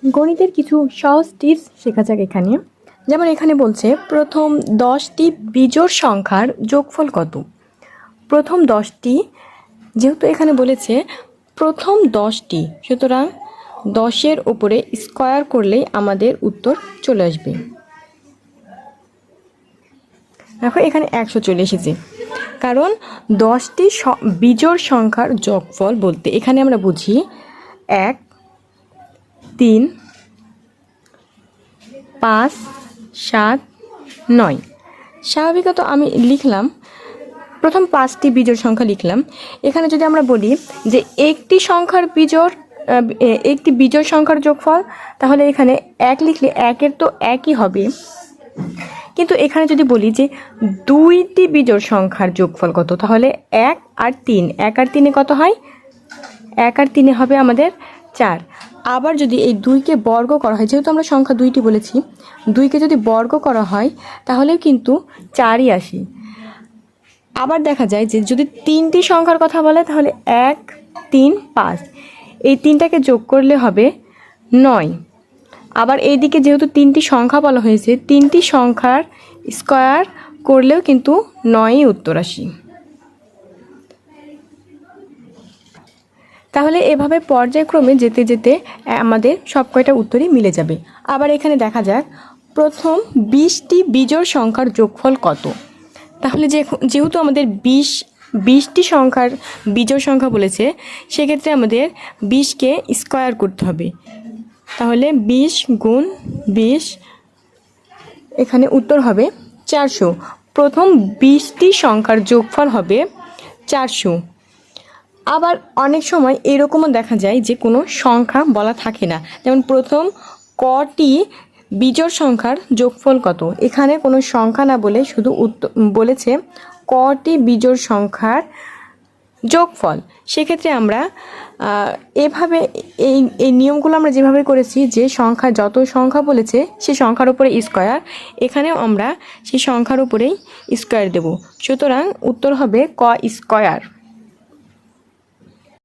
গণিতের কিছু সহজ টিপস শেখা যাক এখানে। যেমন এখানে বলছে প্রথম 10টি বিজোড় সংখ্যার যোগফল কত। প্রথম 10টি, যেহেতু এখানে বলেছে প্রথম 10টি, সুতরাং 10-এর উপরে স্কয়ার করলেই আমাদের উত্তর চলে আসবে। দেখো এখানে 100 চলে এসেছে, কারণ 10টি বিজোড় সংখ্যার যোগফল বলতে এখানে আমরা বুঝি 1, 3, 5, 7, 9। স্বাভাবিকত আমি লিখলাম প্রথম 5টি বিজোড় সংখ্যা লিখলাম। এখানে যদি আমরা বলি যে একটি বিজোড় সংখ্যার যোগফল, তাহলে এখানে 1 লিখলে 1-এর তো 1ই হবে। কিন্তু এখানে যদি বলি যে 2টি বিজোড় সংখ্যার যোগফল কত, তাহলে 1 আর 3, 1 আর 3-এ কত হয়? 1 আর 3-এ হবে আমাদের 4। আবার যদি এই 2কে বর্গ করা হয়, যেহেতু আমরা সংখ্যা 2টি বলেছি, 2কে যদি বর্গ করা হয় তাহলেও কিন্তু 4ই আসে। আবার দেখা যায় যে যদি 3টি সংখ্যার কথা বলে, তাহলে 1, 3, 5, এই 3টাকে যোগ করলে হবে 9। আবার এইদিকে যেহেতু 3টি সংখ্যা বলা হয়েছে, 3টি সংখ্যার স্কয়ার করলেও কিন্তু 9ই উত্তর আসে। তাহলে এভাবে পর্যায়ক্রমে যেতে যেতে আমাদের সব কয়টা উত্তরই মিলে যাবে। আবার এখানে দেখা যাক প্রথম 20টি বিজোড় সংখ্যার যোগফল কত। তাহলে যেহেতু আমাদের 20টি সংখ্যার বিজোড় সংখ্যা বলেছে, সেক্ষেত্রে আমাদের 20কে স্কয়ার করতে হবে। তাহলে 20 গুণ 20, এখানে উত্তর হবে 400। প্রথম 20টি সংখ্যার যোগফল হবে 400। আবার অনেক সময় এরকমও দেখা যায় যে কোনো সংখ্যা বলা থাকে না, যেমন প্রথম কটি বিজোড় সংখ্যার যোগফল কত। এখানে কোনো সংখ্যা না বলে শুধু বলেছে কটি বিজোড় সংখ্যার যোগফল। সেক্ষেত্রে আমরা এভাবে এই নিয়মগুলো আমরা যেভাবে করেছি, যে সংখ্যা যত সংখ্যা বলেছে সে সংখ্যার উপরে স্কয়ার, এখানেও আমরা সেই সংখ্যার উপরেই স্কয়ার দেব। সুতরাং উত্তর হবে ক স্কয়ার।